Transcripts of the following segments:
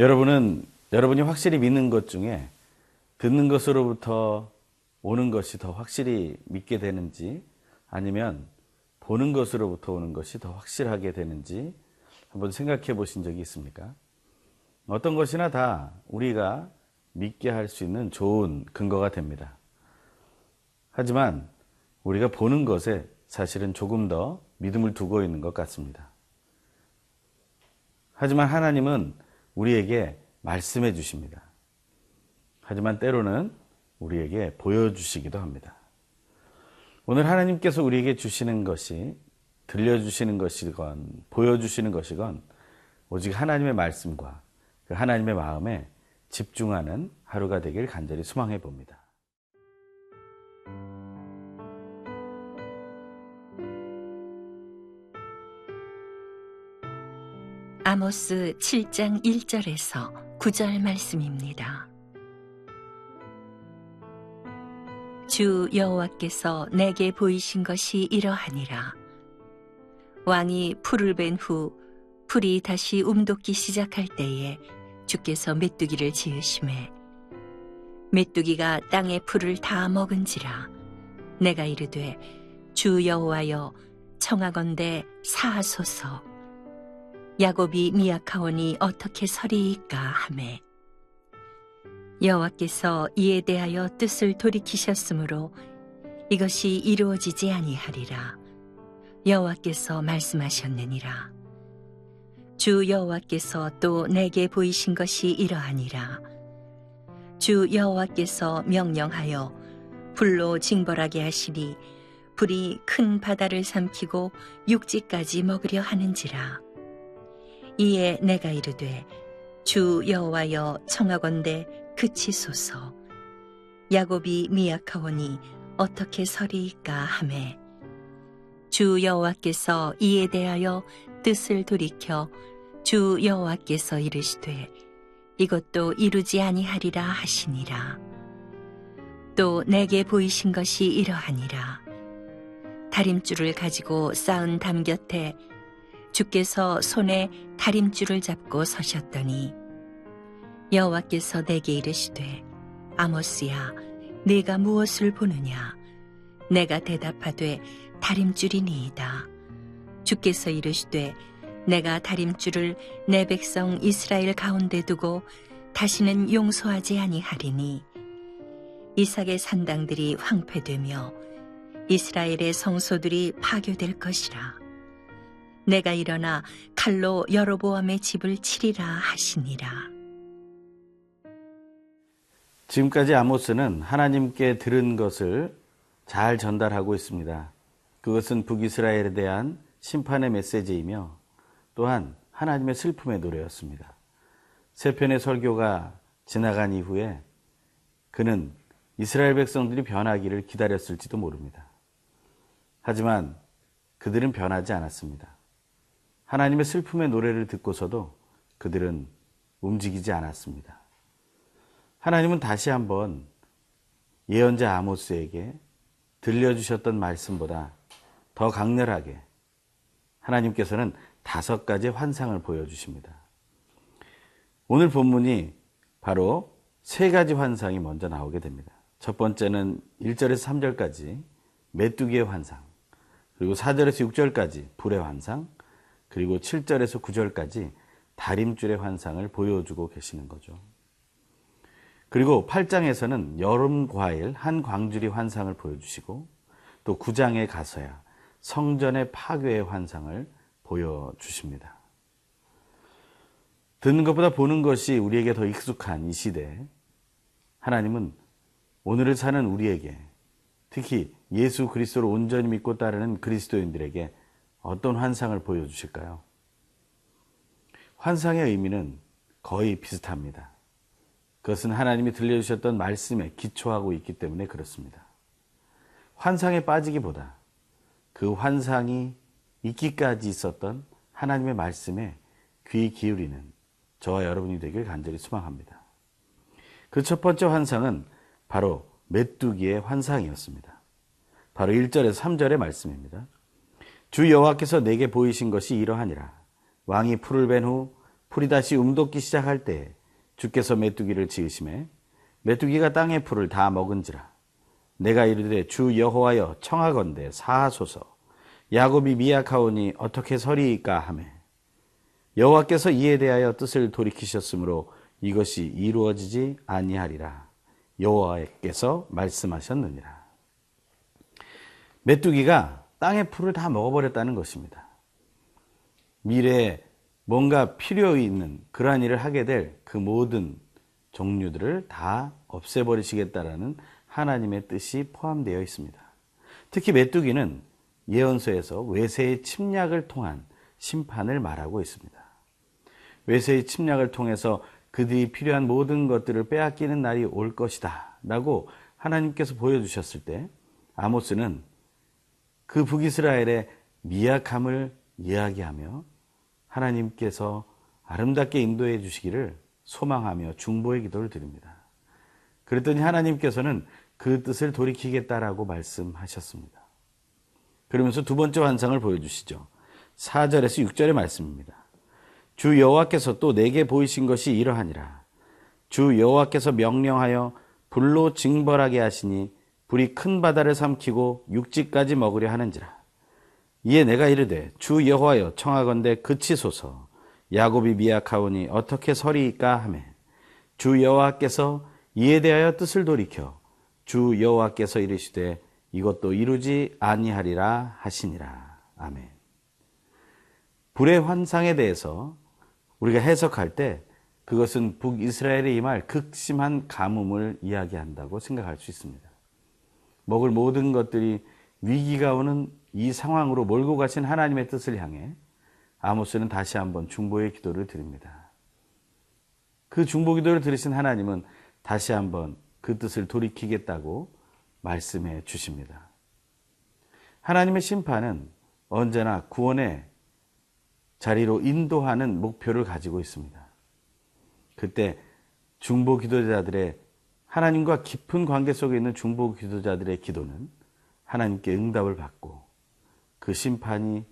여러분이 확실히 믿는 것 중에 듣는 것으로부터 오는 것이 더 확실히 믿게 되는지, 아니면 보는 것으로부터 오는 것이 더 확실하게 되는지 한번 생각해 보신 적이 있습니까? 어떤 것이나 다 우리가 믿게 할 수 있는 좋은 근거가 됩니다. 하지만 우리가 보는 것에 사실은 조금 더 믿음을 두고 있는 것 같습니다. 하지만 하나님은 우리에게 말씀해 주십니다. 하지만 때로는 우리에게 보여주시기도 합니다. 오늘 하나님께서 우리에게 주시는 것이, 들려주시는 것이건 보여주시는 것이건 오직 하나님의 말씀과 그 하나님의 마음에 집중하는 하루가 되길 간절히 소망해 봅니다. 아모스 7장 1절에서 9절 말씀입니다. 주 여호와께서 내게 보이신 것이 이러하니라. 왕이 풀을 벤 후 풀이 다시 움돋기 시작할 때에 주께서 메뚜기를 지으심에 메뚜기가 땅의 풀을 다 먹은지라. 내가 이르되 주 여호와여 청하건대 사하소서. 야곱이 미약하오니 어떻게 서리이까 하매 여호와께서 이에 대하여 뜻을 돌이키셨으므로 이것이 이루어지지 아니하리라. 여호와께서 말씀하셨느니라. 주 여호와께서 또 내게 보이신 것이 이러하니라. 주 여호와께서 명령하여 불로 징벌하게 하시니 불이 큰 바다를 삼키고 육지까지 먹으려 하는지라. 이에 내가 이르되 주 여호와여 청하건대 그치소서. 야곱이 미약하오니 어떻게 서리이까 하매 주 여호와께서 이에 대하여 뜻을 돌이켜 주 여호와께서 이르시되 이것도 이루지 아니하리라 하시니라. 또 내게 보이신 것이 이러하니라. 다림줄을 가지고 쌓은 담 곁에 주께서 손에 다림줄을 잡고 서셨더니 여호와께서 내게 이르시되 아모스야 네가 무엇을 보느냐. 내가 대답하되 다림줄이니이다. 주께서 이르시되 내가 다림줄을 내 백성 이스라엘 가운데 두고 다시는 용서하지 아니하리니 이삭의 산당들이 황폐되며 이스라엘의 성소들이 파괴될 것이라. 내가 일어나 칼로 여로보암의 집을 치리라 하시니라. 지금까지 아모스는 하나님께 들은 것을 잘 전달하고 있습니다. 그것은 북이스라엘에 대한 심판의 메시지이며 또한 하나님의 슬픔의 노래였습니다. 세 편의 설교가 지나간 이후에 그는 이스라엘 백성들이 변하기를 기다렸을지도 모릅니다. 하지만 그들은 변하지 않았습니다. 하나님의 슬픔의 노래를 듣고서도 그들은 움직이지 않았습니다. 하나님은 다시 한번 예언자 아모스에게 들려주셨던 말씀보다 더 강렬하게 하나님께서는 5가지 환상을 보여주십니다. 오늘 본문이 바로 3가지 환상이 먼저 나오게 됩니다. 첫 번째는 1절에서 3절까지 메뚜기의 환상, 그리고 4절에서 6절까지 불의 환상, 그리고 7절에서 9절까지 다림줄의 환상을 보여주고 계시는 거죠. 그리고 8장에서는 여름 과일 한 광주리 환상을 보여주시고 또 9장에 가서야 성전의 파괴의 환상을 보여주십니다. 듣는 것보다 보는 것이 우리에게 더 익숙한 이 시대에 하나님은 오늘을 사는 우리에게, 특히 예수 그리스도를 온전히 믿고 따르는 그리스도인들에게 어떤 환상을 보여주실까요? 환상의 의미는 거의 비슷합니다. 그것은 하나님이 들려주셨던 말씀에 기초하고 있기 때문에 그렇습니다. 환상에 빠지기보다 그 환상이 있기까지 있었던 하나님의 말씀에 귀 기울이는 저와 여러분이 되길 간절히 소망합니다. 그 첫 번째 환상은 바로 메뚜기의 환상이었습니다. 바로 1절에서 3절의 말씀입니다. 주 여호와께서 내게 보이신 것이 이러하니라. 왕이 풀을 벤 후 풀이 다시 움돋기 시작할 때 주께서 메뚜기를 지으심에 메뚜기가 땅의 풀을 다 먹은지라. 내가 이르되 주 여호와여 청하건대 사하소서. 야곱이 미약하오니 어떻게 서리이까 하매 여호와께서 이에 대하여 뜻을 돌이키셨으므로 이것이 이루어지지 아니하리라. 여호와께서 말씀하셨느니라. 메뚜기가 땅의 풀을 다 먹어버렸다는 것입니다. 미래에 뭔가 필요 있는 그러한 일을 하게 될 그 모든 종류들을 다 없애버리시겠다라는 하나님의 뜻이 포함되어 있습니다. 특히 메뚜기는 예언서에서 외세의 침략을 통한 심판을 말하고 있습니다. 외세의 침략을 통해서 그들이 필요한 모든 것들을 빼앗기는 날이 올 것이다 라고 하나님께서 보여주셨을 때 아모스는 그 북이스라엘의 미약함을 이야기하며 하나님께서 아름답게 인도해 주시기를 소망하며 중보의 기도를 드립니다. 그랬더니 하나님께서는 그 뜻을 돌이키겠다라고 말씀하셨습니다. 그러면서 두 번째 환상을 보여주시죠. 4절에서 6절의 말씀입니다. 주 여호와께서 또 내게 보이신 것이 이러하니라. 주 여호와께서 명령하여 불로 징벌하게 하시니 불이 큰 바다를 삼키고 육지까지 먹으려 하는지라. 이에 내가 이르되 주 여호와여 청하건대 그치소서. 야곱이 미약하오니 어떻게 서리이까 하매 주 여호와께서 이에 대하여 뜻을 돌이켜 주 여호와께서 이르시되 이것도 이루지 아니하리라 하시니라. 아멘. 불의 환상에 대해서 우리가 해석할 때 그것은 북이스라엘에 임할 극심한 가뭄을 이야기한다고 생각할 수 있습니다. 먹을 모든 것들이 위기가 오는 이 상황으로 몰고 가신 하나님의 뜻을 향해 아모스는 다시 한번 중보의 기도를 드립니다. 그 중보 기도를 들으신 하나님은 다시 한번 그 뜻을 돌이키겠다고 말씀해 주십니다. 하나님의 심판은 언제나 구원의 자리로 인도하는 목표를 가지고 있습니다. 그때 중보 기도자들의 하나님과 깊은 관계 속에 있는 중보 기도자들의 기도는 하나님께 응답을 받고 그 심판이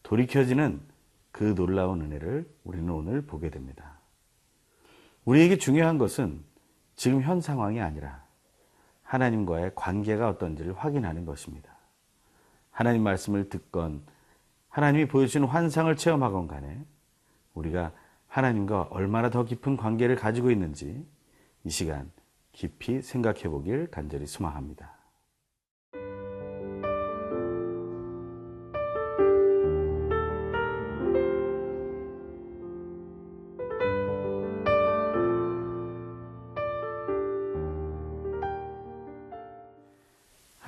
돌이켜지는 그 놀라운 은혜를 우리는 오늘 보게 됩니다. 우리에게 중요한 것은 지금 현 상황이 아니라 하나님과의 관계가 어떤지를 확인하는 것입니다. 하나님 말씀을 듣건 하나님이 보여주시는 환상을 체험하건 간에 우리가 하나님과 얼마나 더 깊은 관계를 가지고 있는지 이 시간 깊이 생각해 보길 간절히 소망합니다.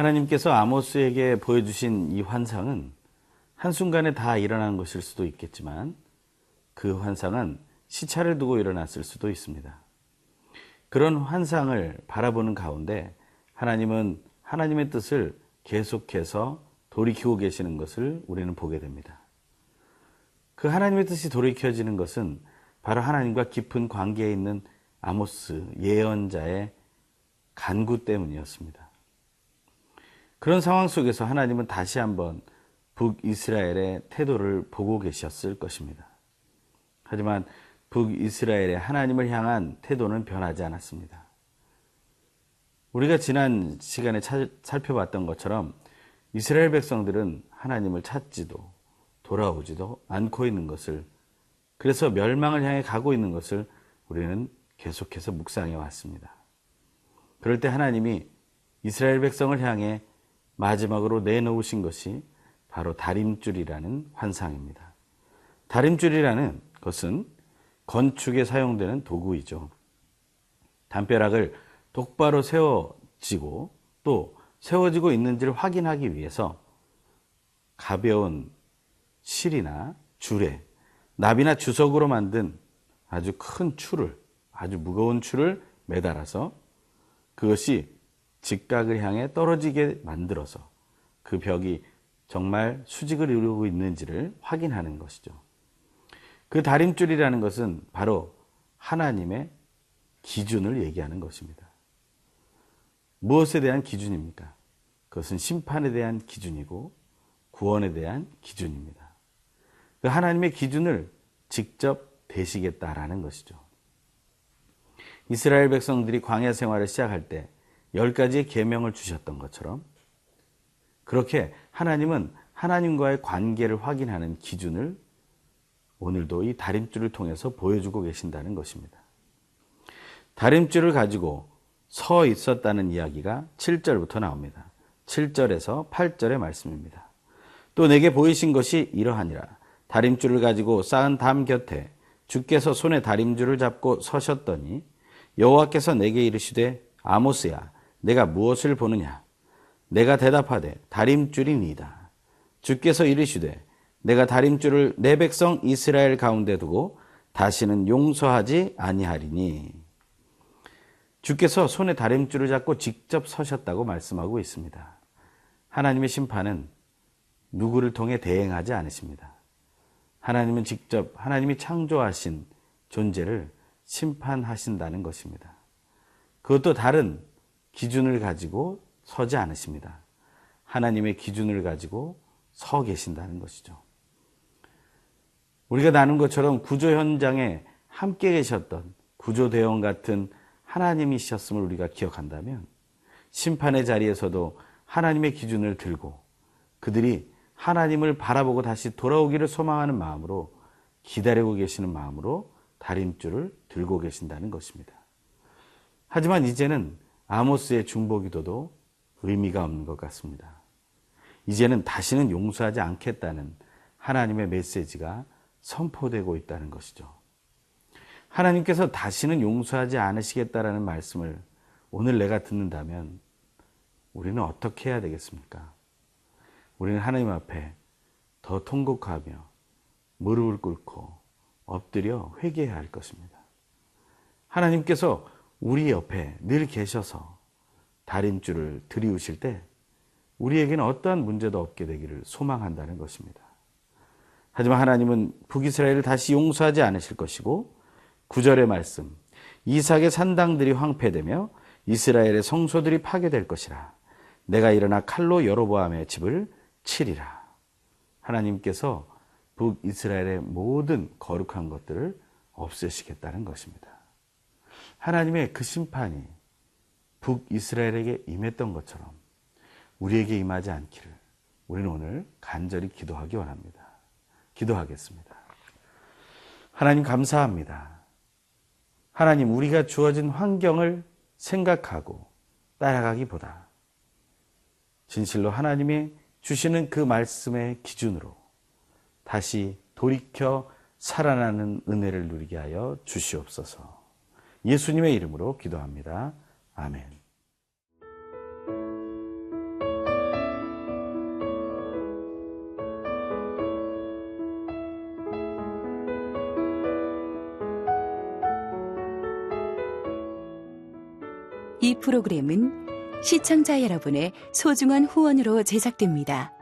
하나님께서 아모스에게 보여주신 이 환상은 한순간에 다 일어난 것일 수도 있겠지만 그 환상은 시차를 두고 일어났을 수도 있습니다. 그런 환상을 바라보는 가운데 하나님은 하나님의 뜻을 계속해서 돌이키고 계시는 것을 우리는 보게 됩니다. 그 하나님의 뜻이 돌이켜지는 것은 바로 하나님과 깊은 관계에 있는 아모스 예언자의 간구 때문이었습니다. 그런 상황 속에서 하나님은 다시 한번 북이스라엘의 태도를 보고 계셨을 것입니다. 하지만 북이스라엘의 하나님을 향한 태도는 변하지 않았습니다. 우리가 지난 시간에 살펴봤던 것처럼 이스라엘 백성들은 하나님을 찾지도 돌아오지도 않고 있는 것을, 그래서 멸망을 향해 가고 있는 것을 우리는 계속해서 묵상해 왔습니다. 그럴 때 하나님이 이스라엘 백성을 향해 마지막으로 내놓으신 것이 바로 다림줄이라는 환상입니다. 다림줄이라는 것은 건축에 사용되는 도구이죠. 담벼락을 똑바로 세워지고 또 세워지고 있는지를 확인하기 위해서 가벼운 실이나 줄에 납이나 주석으로 만든 아주 큰 줄을, 아주 무거운 줄을 매달아서 그것이 직각을 향해 떨어지게 만들어서 그 벽이 정말 수직을 이루고 있는지를 확인하는 것이죠. 그 다림줄이라는 것은 바로 하나님의 기준을 얘기하는 것입니다. 무엇에 대한 기준입니까? 그것은 심판에 대한 기준이고 구원에 대한 기준입니다. 그 하나님의 기준을 직접 되시겠다라는 것이죠. 이스라엘 백성들이 광야 생활을 시작할 때 10가지의 계명을 주셨던 것처럼 그렇게 하나님은 하나님과의 관계를 확인하는 기준을 오늘도 이 다림줄을 통해서 보여주고 계신다는 것입니다. 다림줄을 가지고 서 있었다는 이야기가 7절부터 나옵니다. 7절에서 8절의 말씀입니다. 또 내게 보이신 것이 이러하니라. 다림줄을 가지고 쌓은 담 곁에 주께서 손에 다림줄을 잡고 서셨더니 여호와께서 내게 이르시되 아모스야 내가 무엇을 보느냐. 내가 대답하되 다림줄이니이다. 주께서 이르시되 내가 다림줄을 내 백성 이스라엘 가운데 두고 다시는 용서하지 아니하리니. 주께서 손에 다림줄을 잡고 직접 서셨다고 말씀하고 있습니다. 하나님의 심판은 누구를 통해 대행하지 않으십니다. 하나님은 직접 하나님이 창조하신 존재를 심판하신다는 것입니다. 그것도 다른 기준을 가지고 서지 않으십니다. 하나님의 기준을 가지고 서 계신다는 것이죠. 우리가 나눈 것처럼 구조 현장에 함께 계셨던 구조대원 같은 하나님이셨음을 우리가 기억한다면 심판의 자리에서도 하나님의 기준을 들고 그들이 하나님을 바라보고 다시 돌아오기를 소망하는 마음으로 기다리고 계시는 마음으로 다림줄을 들고 계신다는 것입니다. 하지만 이제는 아모스의 중보기도도 의미가 없는 것 같습니다. 이제는 다시는 용서하지 않겠다는 하나님의 메시지가 선포되고 있다는 것이죠. 하나님께서 다시는 용서하지 않으시겠다라는 말씀을 오늘 내가 듣는다면 우리는 어떻게 해야 되겠습니까? 우리는 하나님 앞에 더 통곡하며 무릎을 꿇고 엎드려 회개해야 할 것입니다. 하나님께서 우리 옆에 늘 계셔서 다림줄을 들이우실 때 우리에게는 어떠한 문제도 없게 되기를 소망한다는 것입니다. 하지만 하나님은 북이스라엘을 다시 용서하지 않으실 것이고 9절의 말씀 이삭의 산당들이 황폐되며 이스라엘의 성소들이 파괴될 것이라. 내가 일어나 칼로 여로보암의 집을 치리라. 하나님께서 북이스라엘의 모든 거룩한 것들을 없애시겠다는 것입니다. 하나님의 그 심판이 북이스라엘에게 임했던 것처럼 우리에게 임하지 않기를 우리는 오늘 간절히 기도하기 원합니다. 기도하겠습니다. 하나님 감사합니다. 하나님 우리가 주어진 환경을 생각하고 따라가기보다 진실로 하나님이 주시는 그 말씀의 기준으로 다시 돌이켜 살아나는 은혜를 누리게 하여 주시옵소서. 예수님의 이름으로 기도합니다. 아멘. 이 프로그램은 시청자 여러분의 소중한 후원으로 제작됩니다.